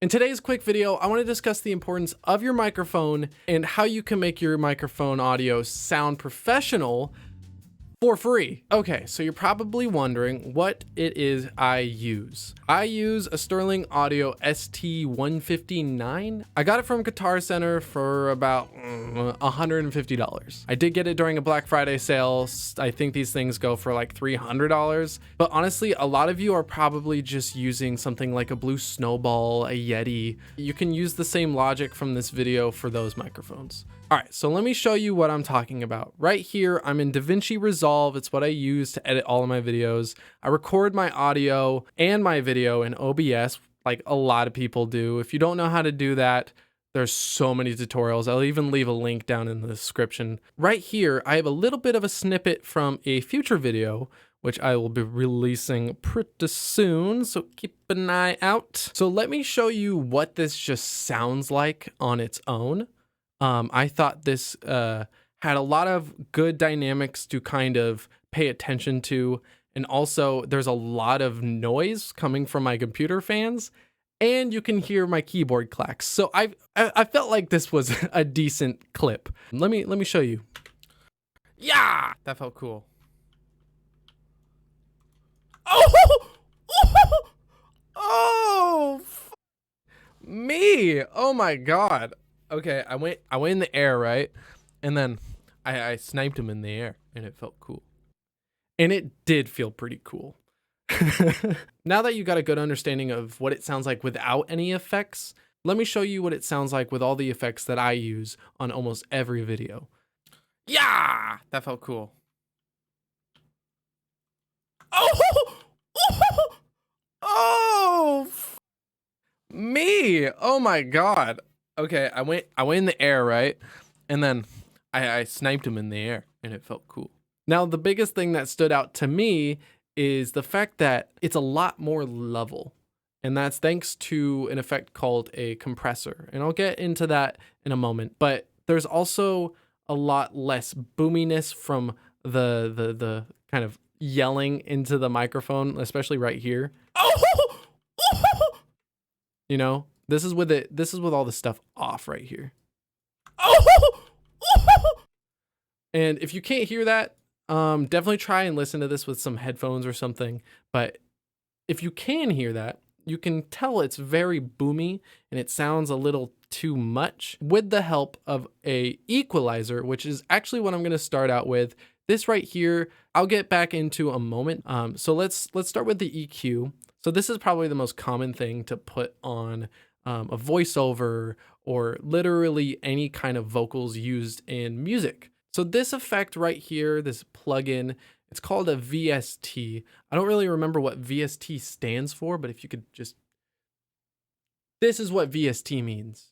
In today's quick video, I want to discuss the importance of your microphone and how you can make your microphone audio sound professional for free. Okay, so you're probably wondering what it is I use. I use a Sterling Audio ST159. I got it from Guitar Center for about $150. I did get it during a Black Friday sale. I think these things go for like $300. But honestly, a lot of you are probably just using something like a Blue Snowball, a Yeti. You can use the same logic from this video for those microphones. All right, so let me show you what I'm talking about. Right here, I'm in DaVinci Resolve. It's what I use to edit all of my videos. I record my audio and my video in OBS, like a lot of people do. If you don't know how to do that, there's so many tutorials. I'll even leave a link down in the description. Right here, I have a little bit of a snippet from a future video, which I will be releasing pretty soon, so keep an eye out. So let me show you what this just sounds like on its own. I thought this had a lot of good dynamics to kind of pay attention to. And also there's a lot of noise coming from my computer fans, and you can hear my keyboard clacks. So I felt like this was a decent clip. Let me show you. Yeah, that felt cool. Oh, me. Oh my God. Okay, I went in the air, right? And then I sniped him in the air, and it felt cool. And it did feel pretty cool. Now that you got a good understanding of what it sounds like without any effects, let me show you what it sounds like with all the effects that I use on almost every video. Yeah, that felt cool. Oh, me. Oh my God. Okay, I went in the air, right? And then I sniped him in the air, and it felt cool. Now, the biggest thing that stood out to me is the fact that it's a lot more level. And that's thanks to an effect called a compressor. And I'll get into that in a moment. But there's also a lot less boominess from the kind of yelling into the microphone, especially right here. You know? This is with all the stuff off right here. And if you can't hear that, definitely try and listen to this with some headphones or something. But if you can hear that, you can tell it's very boomy and it sounds a little too much with the help of a equalizer, which is actually what I'm going to start out with. This right here, I'll get back into a moment. So let's start with the EQ. So this is probably the most common thing to put on a voiceover or literally any kind of vocals used in music. So this effect right here, this plugin, it's called a VST. I don't really remember what VST stands for, but if you could just, this is what VST means.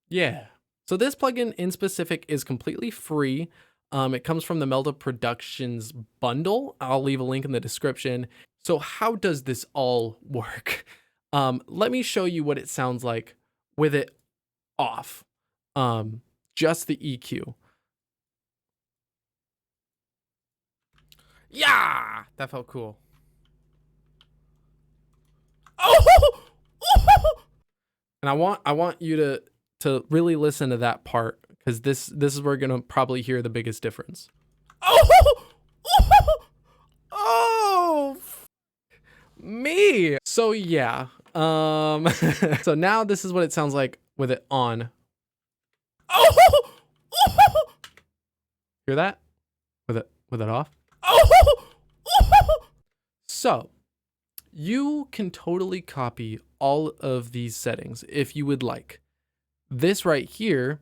Yeah. So this plugin in specific is completely free. It comes from the Melda Productions bundle. I'll leave a link in the description. So how does this all work? Let me show you what it sounds like with it off. Just the EQ. Yeah, that felt cool. And I want you to really listen to that part, because this is where you're gonna probably hear the biggest difference. Oh, me. So yeah. So now this is what it sounds like with it on. Hear that? With it off? So you can totally copy all of these settings if you would like. This right here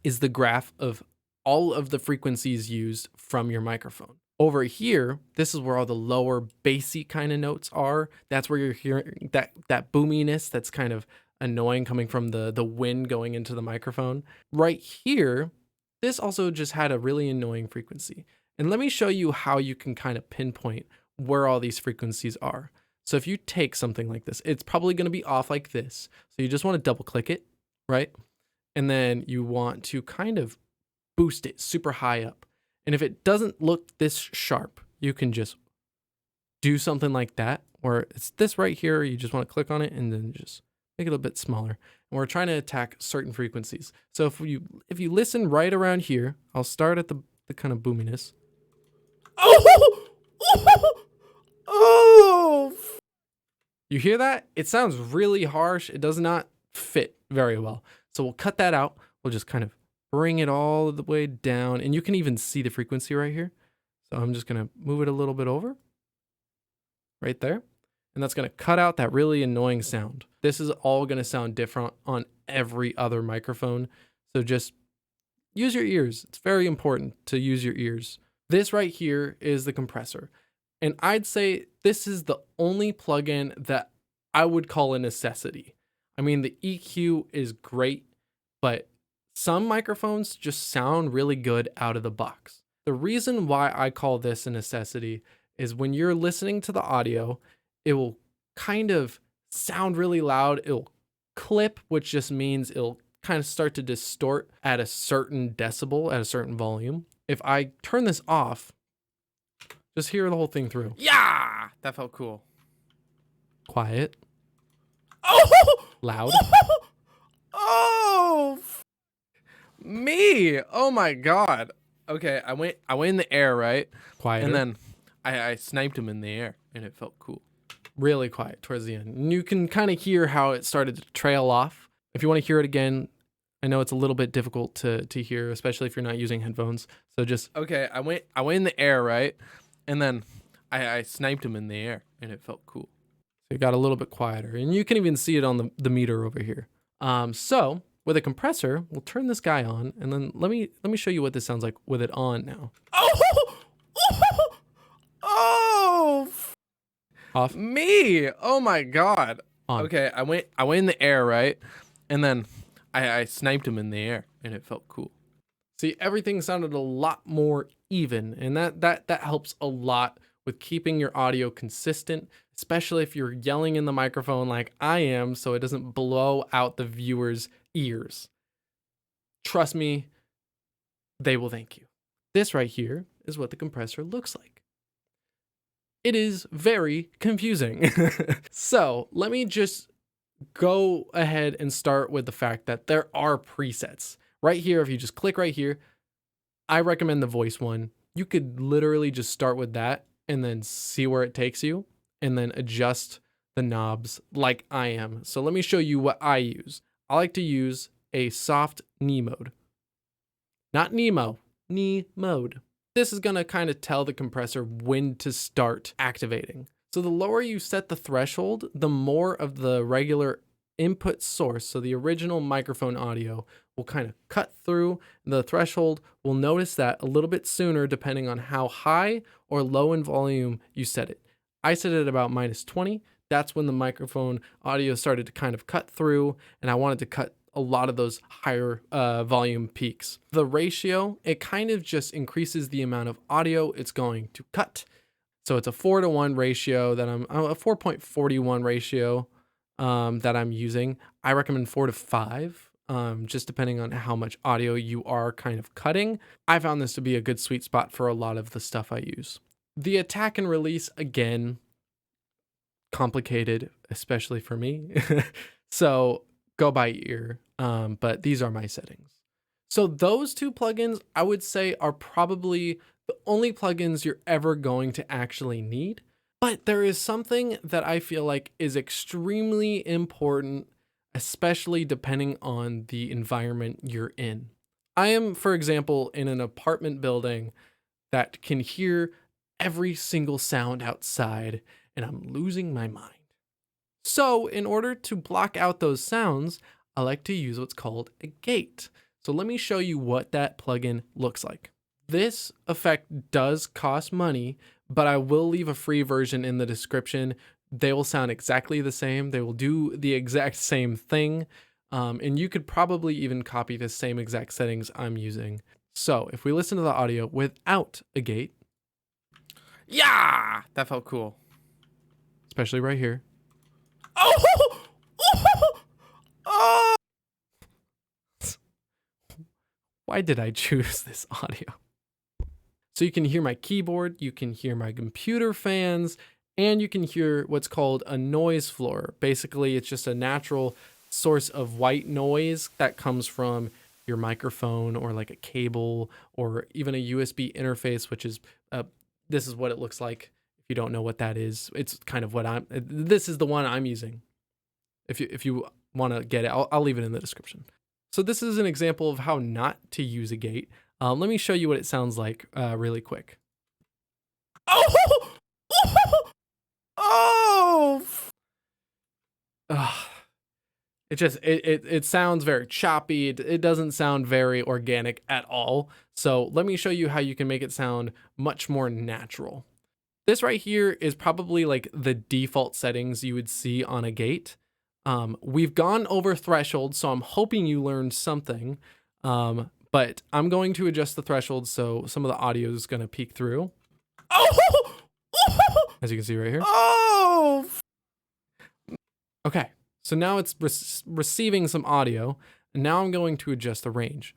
is the graph of all of the frequencies used from your microphone. Over here, this is where all the lower bassy kind of notes are. That's where you're hearing that boominess that's kind of annoying coming from the wind going into the microphone. Right here, this also just had a really annoying frequency. And let me show you how you can kind of pinpoint where all these frequencies are. So if you take something like this, it's probably going to be off like this. So you just want to double click it, right? And then you want to kind of boost it super high up. And if it doesn't look this sharp, you can just do something like that or it's this right here. You just want to click on it and then just make it a bit smaller. And we're trying to attack certain frequencies. So if you listen right around here, I'll start at the kind of boominess. Oh! Oh! You hear that? It sounds really harsh. It does not fit very well. So we'll cut that out. We'll just kind of bring it all the way down. And you can even see the frequency right here. So I'm just going to move it a little bit over. Right there. And that's going to cut out that really annoying sound. This is all going to sound different on every other microphone. So just use your ears. It's very important to use your ears. This right here is the compressor. And I'd say this is the only plugin that I would call a necessity. I mean, the EQ is great, but some microphones just sound really good out of the box. The reason why I call this a necessity is when you're listening to the audio, it will kind of sound really loud. It'll clip, which just means it'll kind of start to distort at a certain decibel, at a certain volume. If I turn this off, just hear the whole thing through. Yeah, that felt cool. Quiet. Oh! Loud. Oh! Me! Oh my god. Okay, I went in the air, right? Quieter. And then I sniped him in the air, and it felt cool. Really quiet towards the end. And you can kind of hear how it started to trail off. If you want to hear it again, I know it's a little bit difficult to hear, especially if you're not using headphones. So just... Okay, I went in the air, right? And then I sniped him in the air, and it felt cool. So it got a little bit quieter. And you can even see it on the meter over here. So with a compressor, we'll turn this guy on, and then let me show you what this sounds like with it on now. Oh! Oh! Off. Me! Oh my god. On. Okay, I went in the air, right? And then I sniped him in the air, and it felt cool. See, everything sounded a lot more even, and that helps a lot with keeping your audio consistent, especially if you're yelling in the microphone like I am, so it doesn't blow out the viewer's ears. Trust me, they will thank you. This right here is what the compressor looks like. It is very confusing. So let me just go ahead and start with the fact that there are presets. Right here, if you just click right here, I recommend the voice one. You could literally just start with that and then see where it takes you and then adjust the knobs like I am. So let me show you what I use. I like to use a soft knee mode. Not Nemo, knee mode. This is gonna kind of tell the compressor when to start activating. So the lower you set the threshold, the more of the regular input source, so the original microphone audio, will kind of cut through the threshold. We'll notice that a little bit sooner depending on how high or low in volume you set it. I set it at about -20. That's when the microphone audio started to kind of cut through, and I wanted to cut a lot of those higher volume peaks. The ratio, it kind of just increases the amount of audio it's going to cut. So it's a 4:1 ratio that a 4.41 ratio that I'm using. I recommend 4 to 5, just depending on how much audio you are kind of cutting. I found this to be a good sweet spot for a lot of the stuff I use. The attack and release, again, complicated, especially for me. So go by ear, but these are my settings. So those two plugins, I would say, are probably the only plugins you're ever going to actually need. But there is something that I feel like is extremely important, especially depending on the environment you're in. I am, for example, in an apartment building that can hear every single sound outside, and I'm losing my mind. So in order to block out those sounds, I like to use what's called a gate. So let me show you what that plugin looks like. This effect does cost money, but I will leave a free version in the description. They will sound exactly the same. They will do the exact same thing. And you could probably even copy the same exact settings I'm using. So if we listen to the audio without a gate. Yeah, that felt cool. Especially right here. Oh! Oh! Why did I choose this audio? So you can hear my keyboard, you can hear my computer fans, And you can hear what's called a noise floor. Basically, it's just a natural source of white noise that comes from your microphone or like a cable or even a USB interface, which is this is what it looks like. If you don't know what that is, it's kind of what this is the one I'm using. If you want to get it, I'll leave it in the description. So this is an example of how not to use a gate. Let me show you what it sounds like really quick. Oh! Oh! It sounds very choppy. It doesn't sound very organic at all. So let me show you how you can make it sound much more natural. This right here is probably like the default settings you would see on a gate. We've gone over threshold, so I'm hoping you learned something. But I'm going to adjust the threshold so some of the audio is going to peek through. Oh! As you can see right here. Oh! Okay, so now it's receiving some audio, and now I'm going to adjust the range.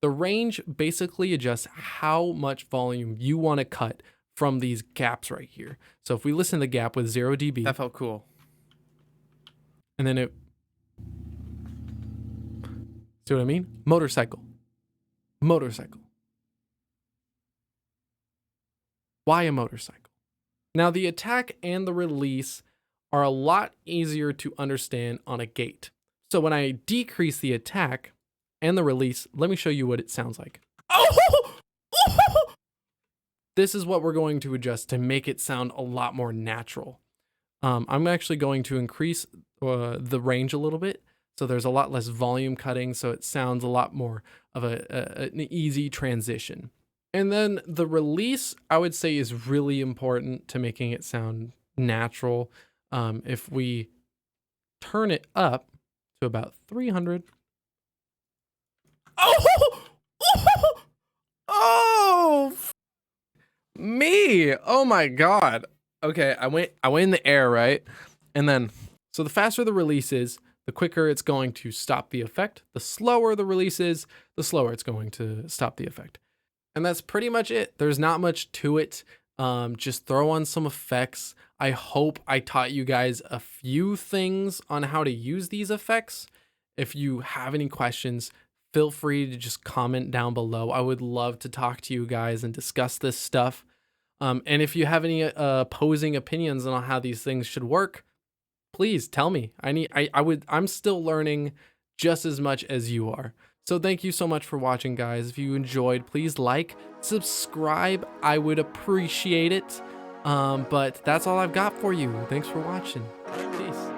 The range basically adjusts how much volume you want to cut from these gaps right here. So if we listen to the gap with 0 dB. That felt cool. And then it, see what I mean? Motorcycle. Motorcycle. Why a motorcycle? Now the attack and the release are a lot easier to understand on a gate. So when I decrease the attack and the release, let me show you what it sounds like. This is what we're going to adjust to make it sound a lot more natural. I'm actually going to increase the range a little bit. So there's a lot less volume cutting. So it sounds a lot more of an easy transition. And then the release, I would say, is really important to making it sound natural. If we turn it up to about 300. Oh, me. Oh my God. Okay, I went in the air, right? And then, so the faster the release is, the quicker it's going to stop the effect. The slower the release is, the slower it's going to stop the effect. And that's pretty much it. There's not much to it. Just throw on some effects. I hope I taught you guys a few things on how to use these effects. If you have any questions, feel free to just comment down below. I would love to talk to you guys and discuss this stuff. And if you have any opposing opinions on how these things should work, please tell me. I'm still learning just as much as you are. So thank you so much for watching, guys. If you enjoyed, please like, subscribe. I would appreciate it. But that's all I've got for you. Thanks for watching. Peace.